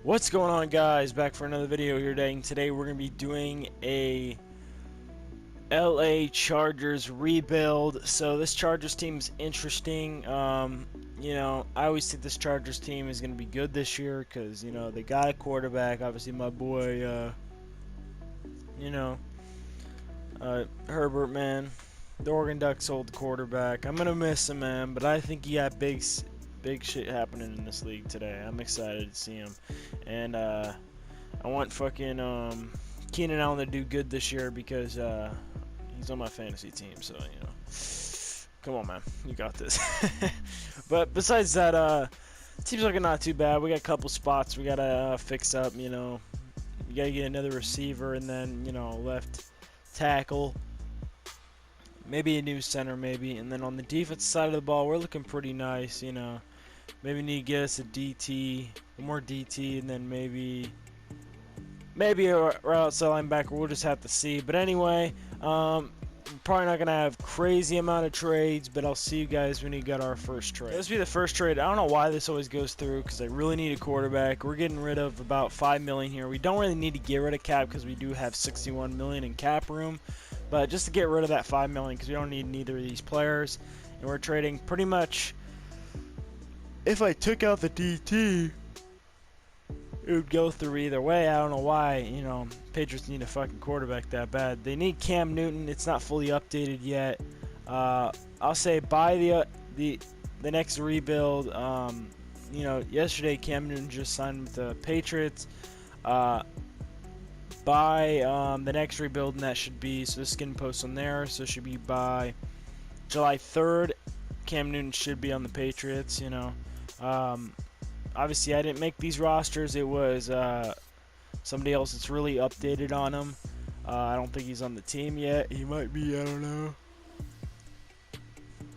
What's going on, guys? Back for another video here today, and today we're going to be doing a LA Chargers rebuild. So this Chargers team is interesting. I always think this Chargers team is going to be good this year because, they got a quarterback. Obviously, my boy, you know, Herbert, man. The Oregon Ducks sold the quarterback. I'm going to miss him, man, but I think he got big shit happening in this league today. I'm excited to see him. And, I want fucking Keenan Allen to do good this year because he's on my fantasy team. So come on, man, you got this. But besides that, team's looking not too bad. We got a couple spots we gotta fix up. You gotta get another receiver and then left tackle. Maybe a new center, maybe. And then on the defense side of the ball, we're looking pretty nice. Maybe need to get us a DT, more DT, and then maybe a right outside linebacker. We'll just have to see. But anyway, probably not gonna have crazy amount of trades, but I'll see you guys when we got our first trade. This will be the first trade. I don't know why this always goes through because I really need a quarterback. We're getting rid of about $5 million here. We don't really need to get rid of cap because we do have $61 million in cap room, but just to get rid of that $5 million because we don't need neither of these players, and we're trading pretty much. If I took out the DT, it would go through either way. I don't know why, Patriots need a fucking quarterback that bad. They need Cam Newton. It's not fully updated yet. I'll say buy the next rebuild. Yesterday Cam Newton just signed with the Patriots. Buy the next rebuild, and that should be, so this is getting posted on there, so it should be by July 3rd. Cam Newton should be on the Patriots, Obviously, I didn't make these rosters. It was somebody else that's really updated on him. I don't think he's on the team yet. He might be. I don't know.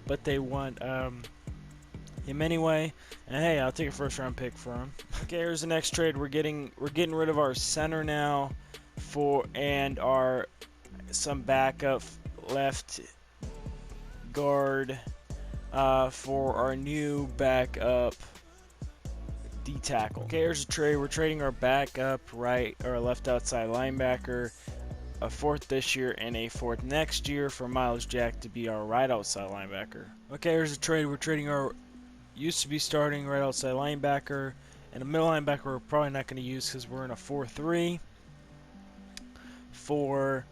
But they want him anyway. And hey, I'll take a first-round pick for him. Okay, here's the next trade. We're getting rid of our center now, and some backup left guard for our new backup D tackle. Okay, here's a trade. We're trading our backup right or left outside linebacker, a fourth this year and a fourth next year, for Miles Jack to be our right outside linebacker. Okay, here's a trade. We're trading our used to be starting right outside linebacker and a middle linebacker we're probably not going to use because we're in a 4-3 for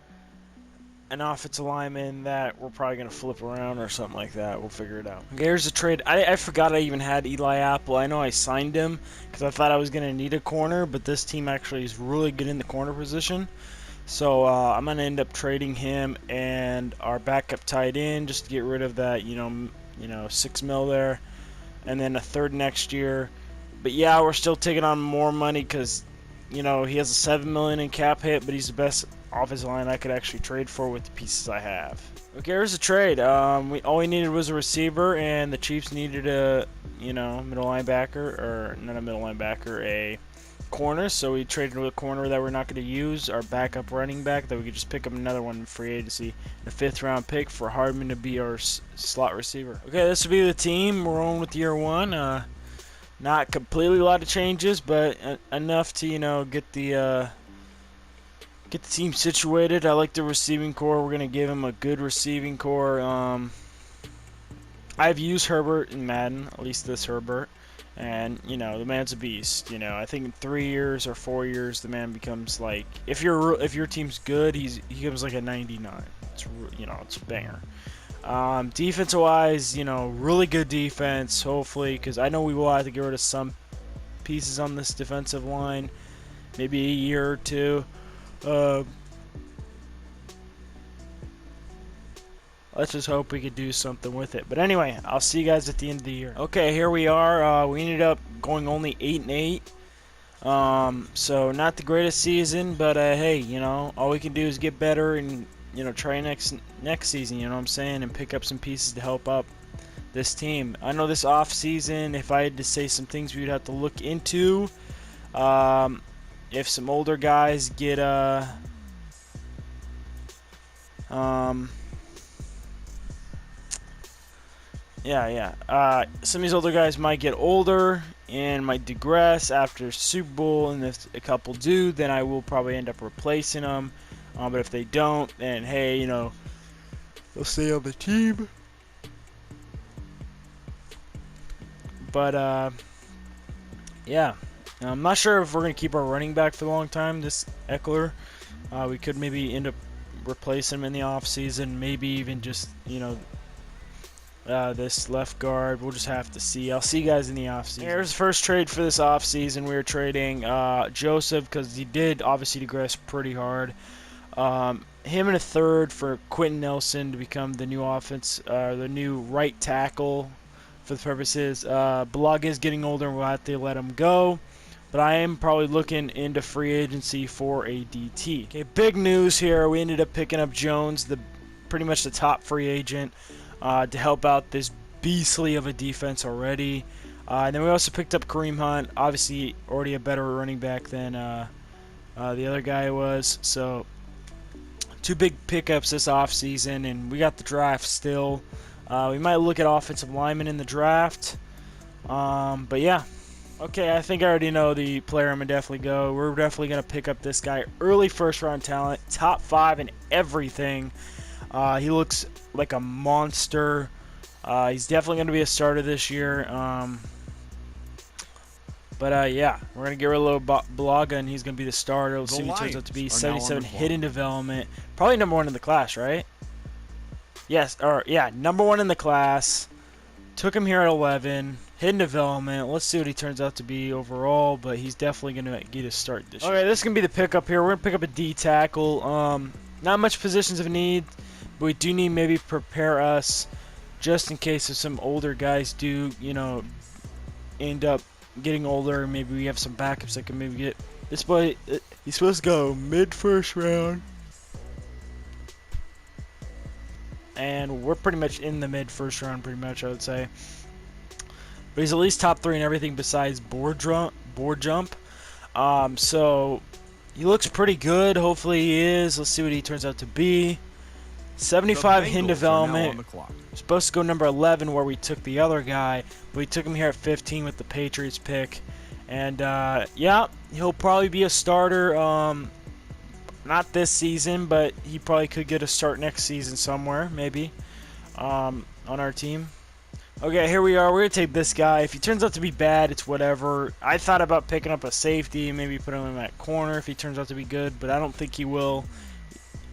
an offensive lineman that we're probably going to flip around or something like that. We'll figure it out. Okay, here's a trade. I forgot I even had Eli Apple. I know I signed him because I thought I was going to need a corner, but this team actually is really good in the corner position. So I'm going to end up trading him and our backup tight end just to get rid of that, $6 million there, and then a third next year. But yeah, we're still taking on more money because, he has a $7 million in cap hit, but he's the best offensive line I could actually trade for with the pieces I have. Okay, here's a trade. All we needed was a receiver, and the Chiefs needed a, middle linebacker, or not a middle linebacker, a corner. So we traded with a corner that we're not going to use, our backup running back, that we could just pick up another one in free agency, a 5th-round pick for Hardman to be our slot receiver. Okay, this will be the team. We're on with year one. Not completely a lot of changes, but enough to, get the team situated. I like the receiving core. We're going to give him a good receiving core. I've used Herbert in Madden, at least this Herbert, and, the man's a beast. I think in 3 years or 4 years, the man becomes like, if your team's good, he becomes like a 99. It's a banger. Defense-wise, really good defense, hopefully, because I know we will have to get rid of some pieces on this defensive line, maybe a year or two. Let's just hope we could do something with it. But anyway, I'll see you guys at the end of the year. Okay, here we are. We ended up going only 8-8. So not the greatest season, but hey, all we can do is get better and try next season. You know what I'm saying, and pick up some pieces to help up this team. I know this off season, if I had to say some things we'd have to look into, if some older guys get Some of these older guys might get older and might digress after Super Bowl, and if a couple do, then I will probably end up replacing them. But if they don't, then hey, you know, they'll stay on the team. But yeah, I'm not sure if we're gonna keep our running back for a long time. This Eckler, we could maybe end up replacing him in the off season. Maybe even just this left guard. We'll just have to see. I'll see you guys in the offseason. Here's the first trade for this offseason. We were trading Joseph because he did obviously digress pretty hard. Him and a third for Quentin Nelson to become the new right tackle for the purposes. Bulaga is getting older and we'll have to let him go. But I am probably looking into free agency for a DT. Okay, big news here. We ended up picking up Jones, pretty much the top free agent, to help out this beastly of a defense already. And then we also picked up Kareem Hunt, obviously already a better running back than the other guy was. So two big pickups this offseason, and we got the draft still. We might look at offensive linemen in the draft. But yeah. Okay, I think I already know the player I'm going to definitely go. We're definitely going to pick up this guy. Early first-round talent, top 5 in everything. He looks like a monster. He's definitely going to be a starter this year. Yeah, we're going to get rid of Bulaga, and he's going to be the starter. Let's see what he turns out to be. 77 hidden development. Probably number 1 in the class, right? Yes, or yeah, number 1 in the class. Took him here at 11. Hidden development. Let's see what he turns out to be overall, but he's definitely going to get a start this year. Okay, this is going to be the pickup here. We're going to pick up a D tackle. Not much positions of need, but we do need maybe prepare us just in case if some older guys do, you know, end up getting older. Maybe we have some backups that can maybe get this boy. He's supposed to go mid-first round. And we're pretty much in the mid-first round, pretty much, I would say. But he's at least top 3 in everything besides board jump. So he looks pretty good. Hopefully he is. Let's see what he turns out to be. 75 hidden development. Supposed to go number 11 where we took the other guy, but we took him here at 15 with the Patriots pick. And yeah, he'll probably be a starter. Not this season, but he probably could get a start next season somewhere, maybe, on our team. Okay, here we are. We're going to take this guy. If he turns out to be bad, it's whatever. I thought about picking up a safety, maybe putting him in that corner if he turns out to be good, but I don't think he will.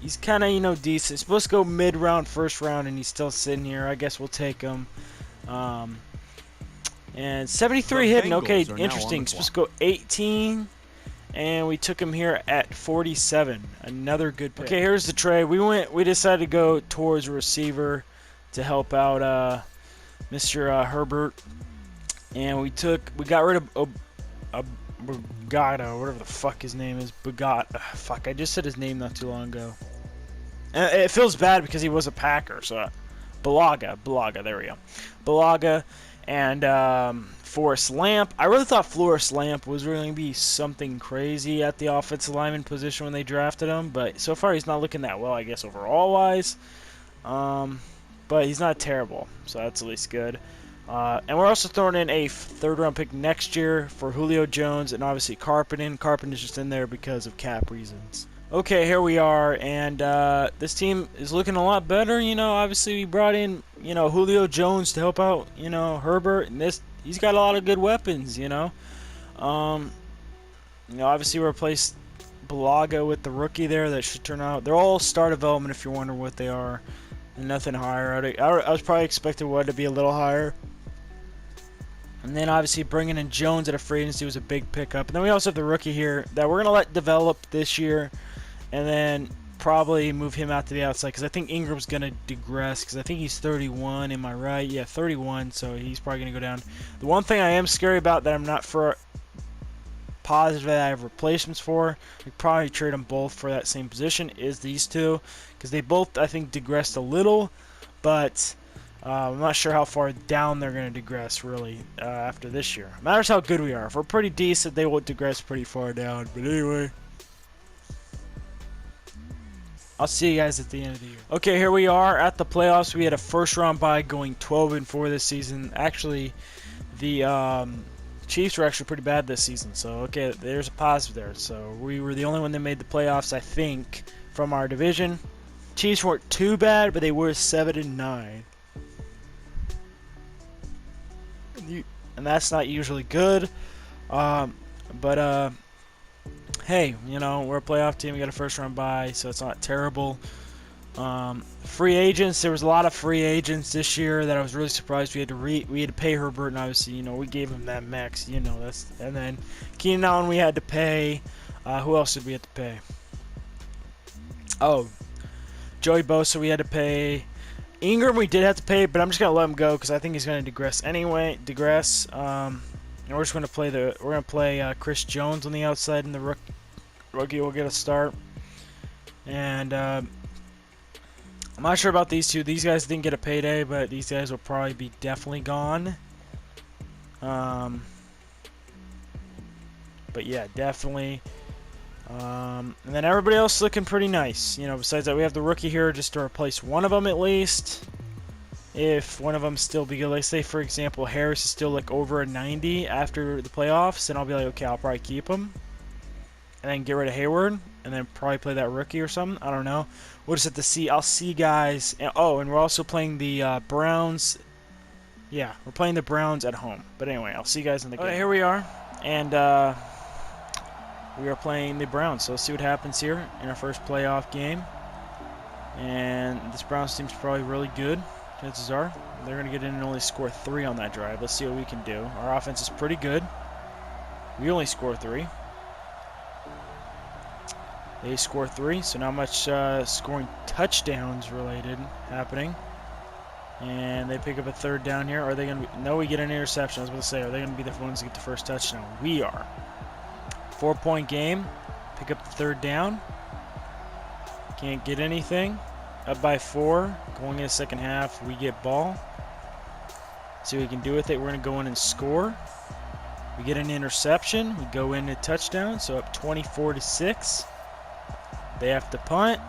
He's kind of, you know, decent. He's supposed to go mid-round, first round, and he's still sitting here. I guess we'll take him. And 73 hidden. Okay, interesting. Supposed to go 18. And we took him here at 47. Another good pick. Okay, here's the trade. We decided to go towards receiver to help out Mr. Herbert. And we got rid of Bugatti, whatever the fuck his name is. Fuck, I just said his name not too long ago. And it feels bad because he was a Packer. So Bulaga, there we go. Bulaga and Forrest Lamp. I really thought Forrest Lamp was really going to be something crazy at the offensive lineman position when they drafted him, but so far he's not looking that well, I guess, overall-wise. But he's not terrible, so that's at least good. And we're also throwing in a third-round pick next year for Julio Jones and obviously Carpenter. Carpenter's just in there because of cap reasons. Okay, here we are, and this team is looking a lot better. You know, obviously we brought in, you know, Julio Jones to help out, you know, Herbert, and he's got a lot of good weapons. You know, obviously we replaced Bulaga with the rookie there. That should turn out. They're all star development if you're wondering what they are, and nothing higher. I was probably expecting one to be a little higher. And then obviously bringing in Jones at a free agency was a big pickup. And then we also have the rookie here that we're going to let develop this year. And then probably move him out to the outside because I think Ingram's going to digress because I think he's 31. Am I right? Yeah, 31. So he's probably going to go down. The one thing I am scary about that I'm not positive that I have replacements for, we probably trade them both for that same position, is these two. Because they both, I think, digressed a little. But I'm not sure how far down they're going to digress, really, after this year. Matters how good we are. If we're pretty decent, they will digress pretty far down. But anyway. I'll see you guys at the end of the year. Okay, here we are at the playoffs. We had a first-round bye going 12-4 this season. Actually, the Chiefs were actually pretty bad this season. So, okay, there's a positive there. So, we were the only one that made the playoffs, I think, from our division. Chiefs weren't too bad, but they were 7-9. And that's not usually good. But hey, you know, we're a playoff team. We got a first-round bye, so it's not terrible. Free agents. There was a lot of free agents this year that I was really surprised we had to pay Herbert, and obviously, you know, we gave him that max. You know, and then Keenan Allen we had to pay. Who else did we have to pay? Oh, Joey Bosa we had to pay. Ingram we did have to pay, but I'm just gonna let him go because I think he's gonna digress anyway. And we're just gonna play Chris Jones on the outside, and the rookie will get a start. And I'm not sure about these two. These guys didn't get a payday, but these guys will probably be definitely gone. But yeah, definitely. And then everybody else looking pretty nice. You know, besides that, we have the rookie here just to replace one of them at least. If one of them still be good, like say for example, Harris is still like over a 90 after the playoffs, then I'll be like, okay, I'll probably keep him. And then get rid of Hayward, and then probably play that rookie or something. I don't know. We'll just have to see. I'll see guys. Oh, and we're also playing the Browns. Yeah, we're playing the Browns at home. But anyway, I'll see you guys in the game. Okay, here we are. And we are playing the Browns, so let's see what happens here in our first playoff game. And this Browns team's probably really good. Chances are they're going to get in and only score 3 on that drive. Let's see what we can do. Our offense is pretty good. We only score 3. They score 3, so not much scoring touchdowns related happening. And they pick up a third down here. Are they going to? No, we get an interception. I was about to say, are they going to be the ones to get the first touchdown? We are. 4-point game. Pick up the third down. Can't get anything. Up by 4. Going in the second half, we get ball. See what we can do with it. We're going to go in and score. We get an interception. We go in a touchdown. So up 24-6. They have to punt.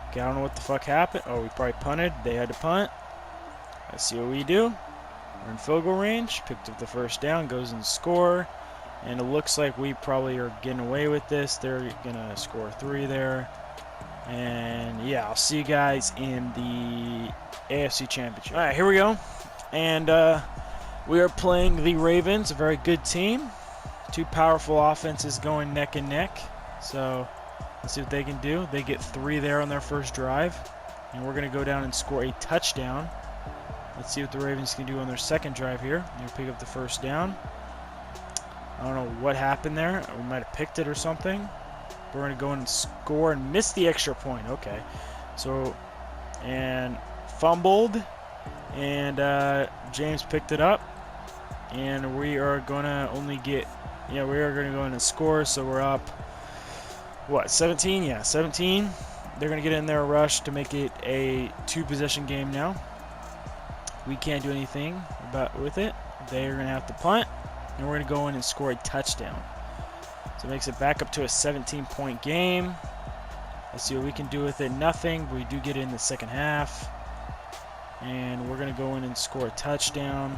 Okay, I don't know what the fuck happened. Oh, we probably punted. They had to punt. Let's see what we do. We're in field goal range. Picked up the first down. Goes and score. And it looks like we probably are getting away with this. They're going to score 3 there. And yeah, I'll see you guys in the AFC Championship. All right, here we go. And we are playing the Ravens, a very good team. 2 powerful offenses going neck and neck. So let's see what they can do. They get 3 there on their first drive. And we're going to go down and score a touchdown. Let's see what the Ravens can do on their second drive here. They'll pick up the first down. I don't know what happened there. We might have picked it or something. We're going to go in and score and miss the extra point. Okay. So, and fumbled. And James picked it up. And we are going to only get, yeah, we are going to go in and score. So we're up, what, 17? Yeah, 17. They're going to get in there, rush to make it a 2-possession game now. We can't do anything with it. They're going to have to punt. And we're going to go in and score a touchdown. So it makes it back up to a 17-point game. Let's see what we can do with it. Nothing. But we do get it in the second half. And we're going to go in and score a touchdown.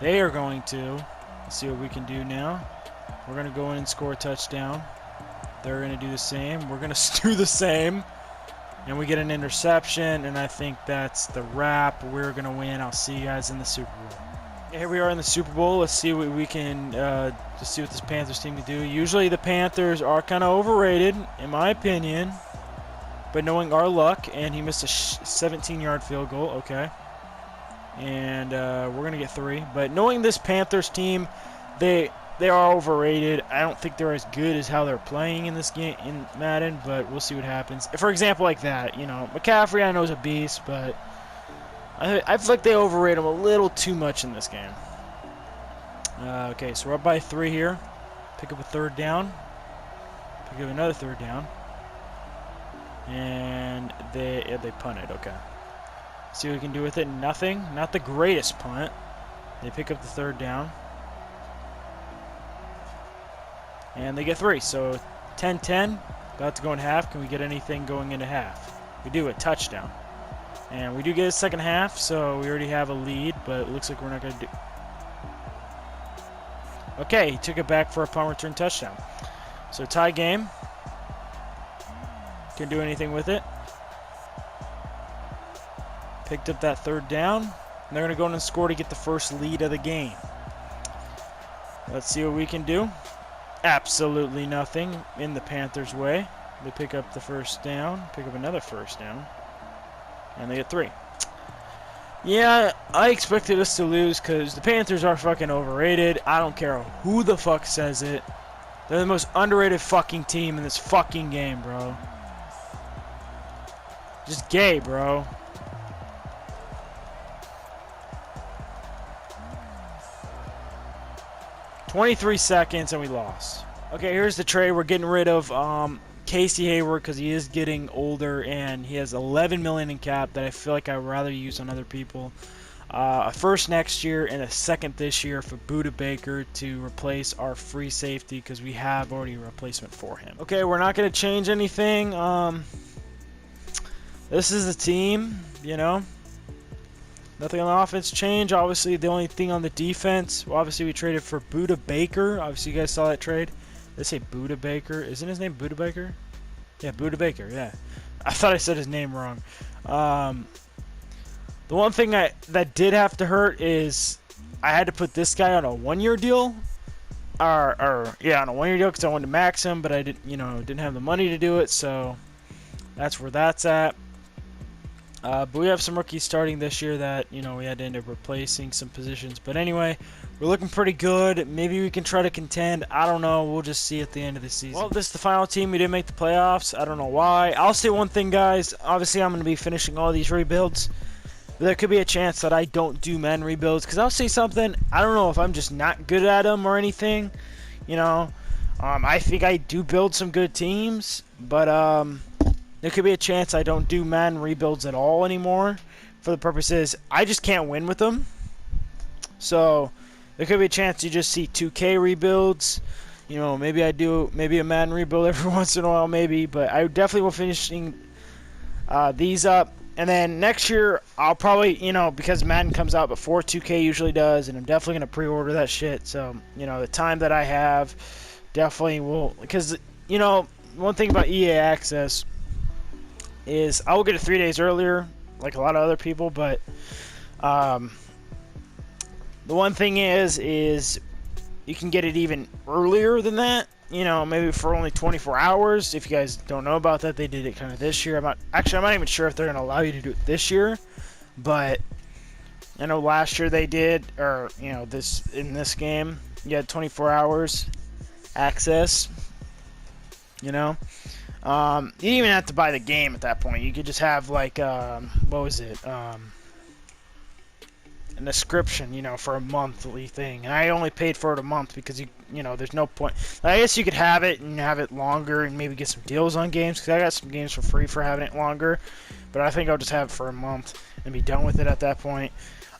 They are going to. Let's see what we can do now. We're going to go in and score a touchdown. They're going to do the same. We're going to do the same. And we get an interception. And I think that's the wrap. We're going to win. I'll see you guys in the Super Bowl. Here we are in the Super Bowl. Let's see what we can just see what this Panthers team can do. Usually the Panthers are kind of overrated, in my opinion. But knowing our luck, and he missed a 17-yard field goal. Okay, and we're gonna get 3. But knowing this Panthers team, they are overrated. I don't think they're as good as how they're playing in this game in Madden. But we'll see what happens. For example, like that, you know, McCaffrey I know is a beast, but I feel like they overrate him a little too much in this game. Okay, so we're up by 3 here. Pick up a third down. Pick up another third down. And they punted. Okay. See what we can do with it. Nothing. Not the greatest punt. They pick up the third down. And they get 3. So 10-10. About to go in half. Can we get anything going into half? We do, a touchdown. And we do get a second half, so we already have a lead, but it looks like we're not going to do... Okay, he took it back for a punt return touchdown. So tie game. Can't do anything with it. Picked up that third down. And they're going to go in and score to get the first lead of the game. Let's see what we can do. Absolutely nothing in the Panthers' way. They pick up the first down, pick up another first down, and they get 3. Yeah, I expected us to lose because the Panthers are fucking overrated. I don't care who the fuck says it. They're the most underrated fucking team in this fucking game, bro. Just gay, bro. "23 seconds and we lost." Okay, here's the trade. We're getting rid of Casey Hayward because he is getting older and he has $11 million in cap that I feel like I'd rather use on other people. A first next year and a second this year for Buda Baker to replace our free safety because we have already a replacement for him. Okay, we're not going to change anything. This is the team, you know. Nothing on the offense change. Obviously, the only thing on the defense, well, obviously we traded for Buda Baker. Obviously, you guys saw that trade. They say Buda Baker. Isn't his name Buda Baker? Yeah, Buda Baker, yeah. I thought I said his name wrong. The one thing that did have to hurt is I had to put this guy on a 1-year deal. Yeah, on a 1-year deal because I wanted to max him, but I didn't have the money to do it, so that's where that's at. But we have some rookies starting this year that, we had to end up replacing some positions. But anyway, we're looking pretty good. Maybe we can try to contend. I don't know. We'll just see at the end of the season. Well, this is the final team. We didn't make the playoffs. I don't know why. I'll say one thing, guys. Obviously, I'm going to be finishing all these rebuilds. But there could be a chance that I don't do Madden rebuilds. Because I'll say something. I don't know if I'm just not good at them or anything. I think I do build some good teams. But, there could be a chance I don't do Madden rebuilds at all anymore for the purposes I just can't win with them. So there could be a chance you just see 2K rebuilds. Maybe I do a Madden rebuild every once in a while, maybe. But I definitely will finishing these up. And then next year I'll probably, because Madden comes out before 2K usually does, and I'm definitely going to pre-order that shit. So, the time that I have definitely will. Because, one thing about EA Access is I will get it 3 days earlier, like a lot of other people, but the one thing is you can get it even earlier than that, maybe for only 24 hours. If you guys don't know about that, they did it kind of this year. I'm not even sure if they're going to allow you to do it this year, but I know last year they did, or, in this game, you had 24 hours access, You didn't even have to buy the game at that point. You could just have, like, what was it? A description, for a monthly thing. And I only paid for it a month because, there's no point. I guess you could have it and have it longer and maybe get some deals on games because I got some games for free for having it longer. But I think I'll just have it for a month and be done with it at that point.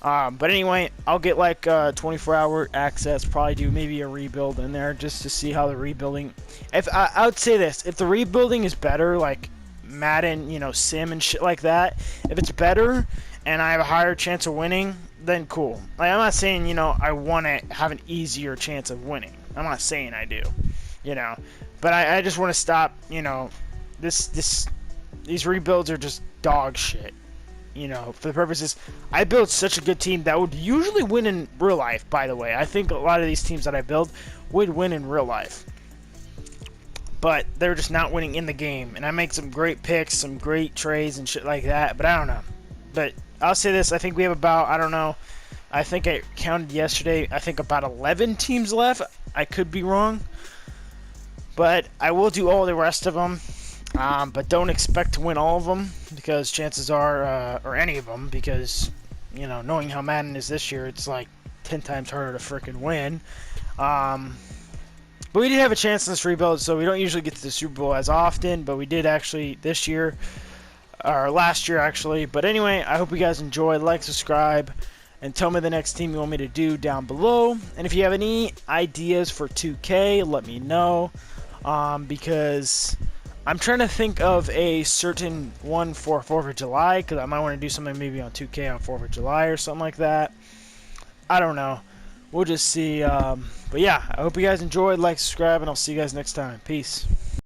But anyway, I'll get like 24-hour access, probably do maybe a rebuild in there just to see how the rebuilding. If I would say this, if the rebuilding is better, like Madden, Sim and shit like that, if it's better and I have a higher chance of winning, then cool. Like, I'm not saying, I want to have an easier chance of winning. I'm not saying I do, But I just want to stop, these rebuilds are just dog shit. For the purposes, I built such a good team that would usually win in real life, by the way. I think a lot of these teams that I build would win in real life. But they're just not winning in the game. And I make some great picks, some great trades and shit like that, but I don't know. But I'll say this, I think we have about, I don't know, I think I counted yesterday, I think about 11 teams left. I could be wrong. But I will do all the rest of them. But don't expect to win all of them because chances are, or any of them, because, knowing how Madden is this year, it's like 10 times harder to freaking win. But we did have a chance in this rebuild, so we don't usually get to the Super Bowl as often, but we did actually this year, or last year actually. But anyway, I hope you guys enjoyed. Like, subscribe, and tell me the next team you want me to do down below. And if you have any ideas for 2K, let me know, because I'm trying to think of a certain one for 4th of July, because I might want to do something maybe on 2K on 4th of July or something like that. I don't know. We'll just see. But yeah, I hope you guys enjoyed. Like, subscribe, and I'll see you guys next time. Peace.